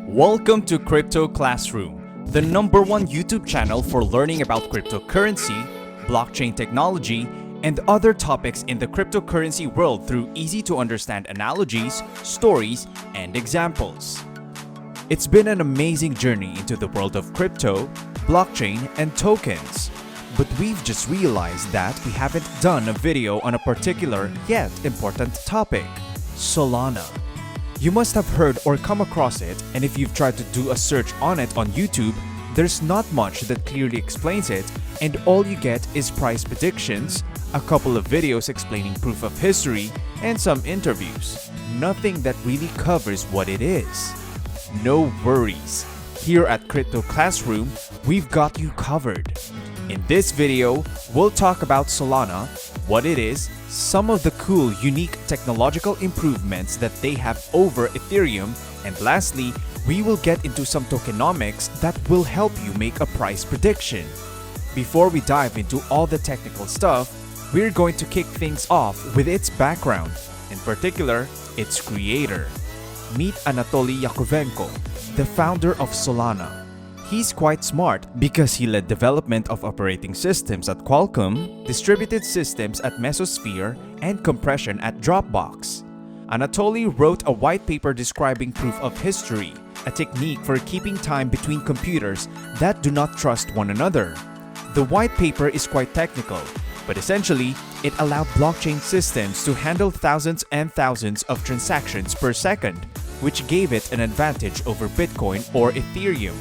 Welcome to Crypto Classroom, the #1 YouTube channel for learning about cryptocurrency, blockchain technology, and other topics in the cryptocurrency world through easy-to-understand analogies, stories, and examples. It's been an amazing journey into the world of crypto, blockchain, and tokens. But we've just realized that we haven't done a video on a particular yet important topic, Solana. You must have heard or come across it, and if you've tried to do a search on it on YouTube, there's not much that clearly explains it, and all you get is price predictions, a couple of videos explaining proof of history, and some interviews. Nothing that really covers what it is. No worries. Here at Crypto Classroom, we've got you covered. In this video, we'll talk about Solana, what it is, some of the cool, unique technological improvements that they have over Ethereum, and lastly, we will get into some tokenomics that will help you make a price prediction. Before we dive into all the technical stuff, we're going to kick things off with its background, in particular, its creator. Meet Anatoly Yakovenko, the founder of Solana. He's quite smart because he led development of operating systems at Qualcomm, distributed systems at Mesosphere, and compression at Dropbox. Anatoly wrote a white paper describing proof of history, a technique for keeping time between computers that do not trust one another. The white paper is quite technical, but essentially, it allowed blockchain systems to handle thousands and thousands of transactions per second, which gave it an advantage over Bitcoin or Ethereum.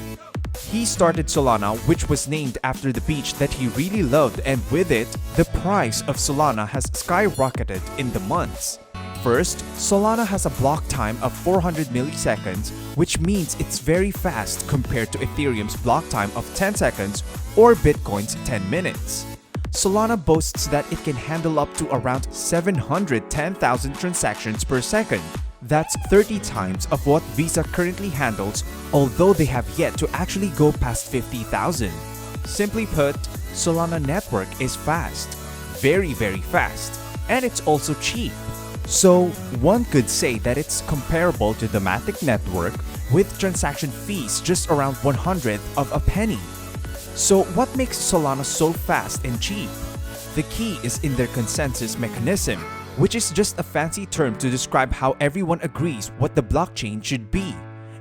He started Solana, which was named after the beach that he really loved, and with it, the price of Solana has skyrocketed in the months. First, Solana has a block time of 400 milliseconds, which means it's very fast compared to Ethereum's block time of 10 seconds or Bitcoin's 10 minutes. Solana boasts that it can handle up to around 710,000 transactions per second. That's 30 times of what Visa currently handles, although they have yet to actually go past 50,000. Simply put, Solana network is fast, very fast, and it's also cheap. So one could say that it's comparable to the Matic network with transaction fees just around 1/100th of a penny. So what makes Solana so fast and cheap? The key is in their consensus mechanism, which is just a fancy term to describe how everyone agrees what the blockchain should be.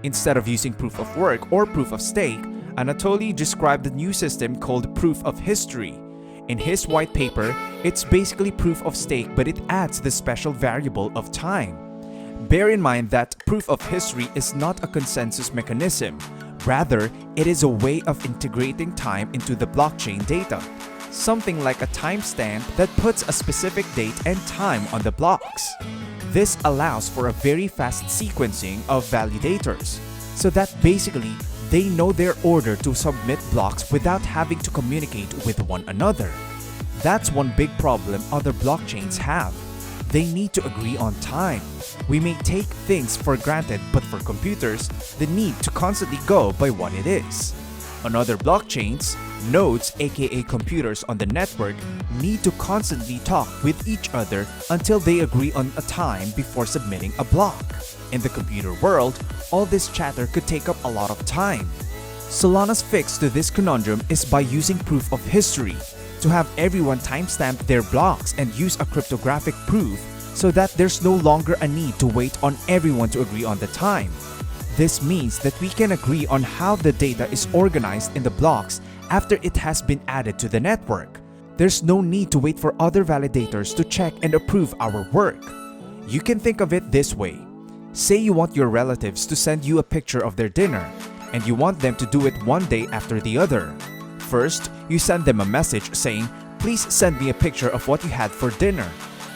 Instead of using proof of work or proof of stake, Anatoly described the new system called proof of history. In his white paper, it's basically proof of stake, but it adds the special variable of time. Bear in mind that proof of history is not a consensus mechanism. Rather, it is a way of integrating time into the blockchain data. Something like a timestamp that puts a specific date and time on the blocks. This allows for a very fast sequencing of validators, so that basically they know their order to submit blocks without having to communicate with one another. That's one big problem other blockchains have. They need to agree on time. We may take things for granted, but for computers, they need to constantly go by what it is. On other blockchains, nodes, aka computers on the network, need to constantly talk with each other until they agree on a time before submitting a block. In the computer world, all this chatter could take up a lot of time. Solana's fix to this conundrum is by using proof of history, to have everyone timestamp their blocks and use a cryptographic proof so that there's no longer a need to wait on everyone to agree on the time. This means that we can agree on how the data is organized in the blocks after it has been added to the network. There's no need to wait for other validators to check and approve our work. You can think of it this way. Say you want your relatives to send you a picture of their dinner, and you want them to do it one day after the other. First, you send them a message saying, "Please send me a picture of what you had for dinner."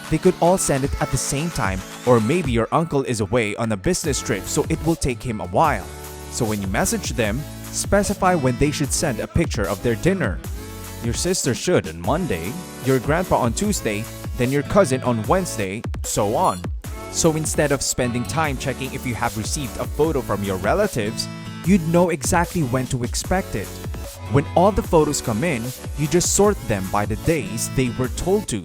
They could all send it at the same time, or maybe your uncle is away on a business trip, so it will take him a while. So when you message them, specify when they should send a picture of their dinner. Your sister should on Monday, your grandpa on Tuesday, then your cousin on Wednesday, so on. So instead of spending time checking if you have received a photo from your relatives, you'd know exactly when to expect it. When all the photos come in, you just sort them by the days they were told to.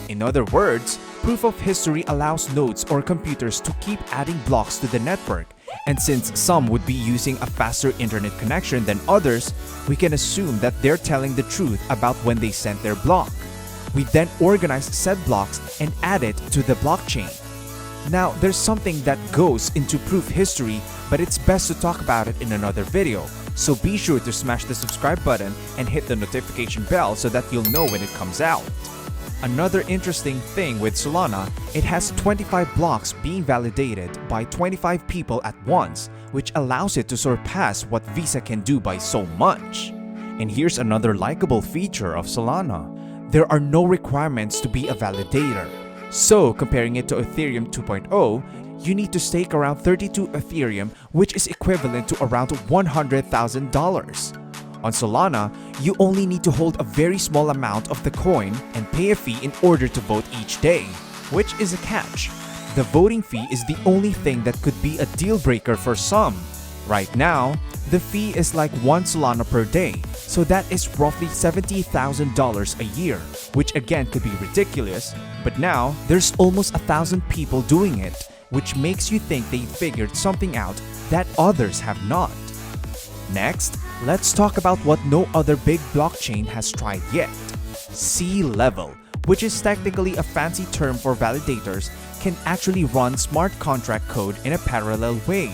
In other words, proof of history allows nodes or computers to keep adding blocks to the network And since some would be using a faster internet connection than others, we can assume that they're telling the truth about when they sent their block. We then organize said blocks and add it to the blockchain. Now, there's something that goes into proof history, but it's best to talk about it in another video. So be sure to smash the subscribe button and hit the notification bell so that you'll know when it comes out. Another interesting thing with Solana, it has 25 blocks being validated by 25 people at once, which allows it to surpass what Visa can do by so much. And here's another likable feature of Solana. There are no requirements to be a validator. So, comparing it to Ethereum 2.0, you need to stake around 32 Ethereum, which is equivalent to around $100,000. On Solana, you only need to hold a very small amount of the coin and pay a fee in order to vote each day, which is a catch. The voting fee is the only thing that could be a deal breaker for some. Right now, the fee is like 1 Solana per day, so that is roughly $70,000 a year, which again could be ridiculous, but now there's almost 1,000 people doing it, which makes you think they figured something out that others have not. Next, let's talk about what no other big blockchain has tried yet. C-level, which is technically a fancy term for validators, can actually run smart contract code in a parallel way.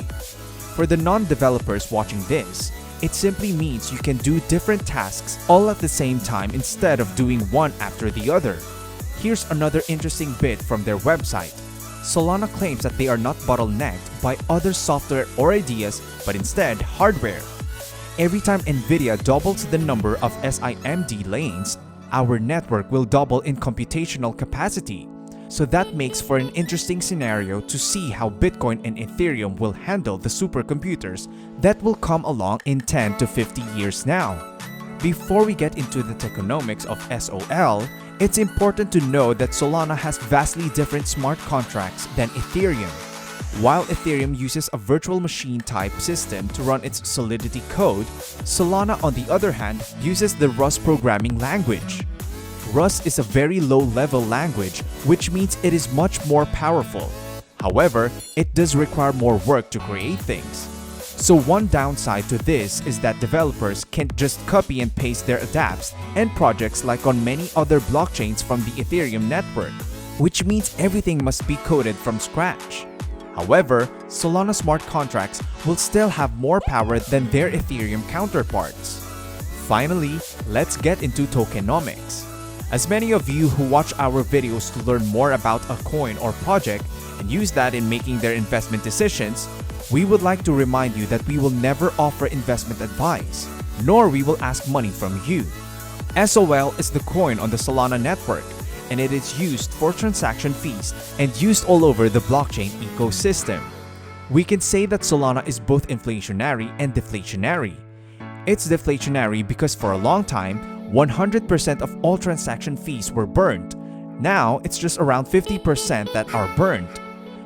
For the non-developers watching this, it simply means you can do different tasks all at the same time instead of doing one after the other. Here's another interesting bit from their website. Solana claims that they are not bottlenecked by other software or ideas, but instead hardware. Every time NVIDIA doubles the number of SIMD lanes, our network will double in computational capacity. So that makes for an interesting scenario to see how Bitcoin and Ethereum will handle the supercomputers that will come along in 10 to 50 years now. Before we get into the tokenomics of SOL, it's important to know that Solana has vastly different smart contracts than Ethereum. While Ethereum uses a virtual machine type system to run its Solidity code, Solana on the other hand uses the Rust programming language. Rust is a very low-level language, which means it is much more powerful. However, it does require more work to create things. So one downside to this is that developers can't just copy and paste their adapts and projects like on many other blockchains from the Ethereum network, which means everything must be coded from scratch. However, Solana smart contracts will still have more power than their Ethereum counterparts. Finally, let's get into tokenomics. As many of you who watch our videos to learn more about a coin or project and use that in making their investment decisions, we would like to remind you that we will never offer investment advice, nor we will ask money from you. SOL is the coin on the Solana network, and it is used for transaction fees and used all over the blockchain ecosystem. We can say that Solana is both inflationary and deflationary. It's deflationary because for a long time, 100% of all transaction fees were burned. Now, it's just around 50% that are burned.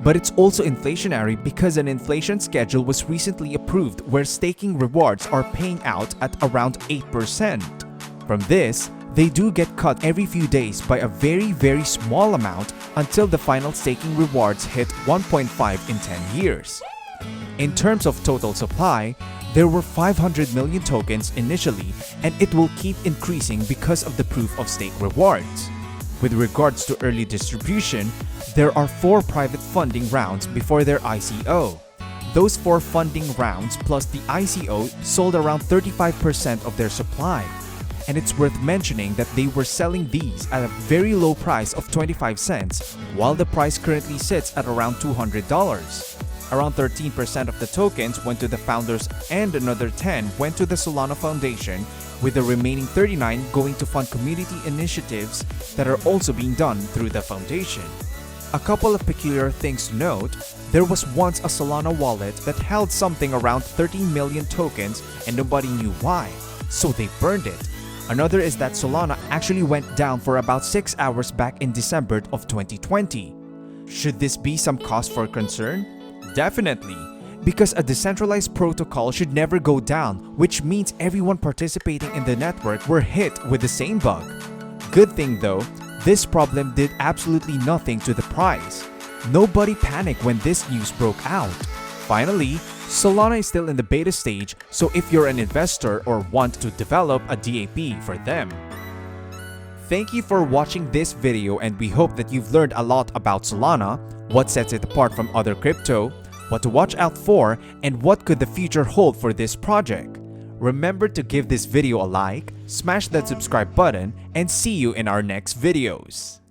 But it's also inflationary because an inflation schedule was recently approved where staking rewards are paying out at around 8%. From this, they do get cut every few days by a very small amount until the final staking rewards hit 1.5 in 10 years. In terms of total supply, there were 500 million tokens initially, and it will keep increasing because of the proof of stake rewards. With regards to early distribution, there are 4 private funding rounds before their ICO. Those 4 funding rounds plus the ICO sold around 35% of their supply. And it's worth mentioning that they were selling these at a very low price of 25 cents, while the price currently sits at around $200. Around 13% of the tokens went to the founders and another 10 went to the Solana Foundation, with the remaining 39 going to fund community initiatives that are also being done through the foundation. A couple of peculiar things to note: there was once a Solana wallet that held something around 13 million tokens and nobody knew why, so they burned it. Another is that Solana actually went down for about 6 hours back in December of 2020. Should this be some cause for concern? Definitely, because a decentralized protocol should never go down, which means everyone participating in the network were hit with the same bug. Good thing though, this problem did absolutely nothing to the price. Nobody panicked when this news broke out. Finally, Solana is still in the beta stage, so if you're an investor or want to develop a DAP for them. Thank you for watching this video, and we hope that you've learned a lot about Solana, what sets it apart from other crypto, what to watch out for, and what could the future hold for this project. Remember to give this video a like, smash that subscribe button, and see you in our next videos.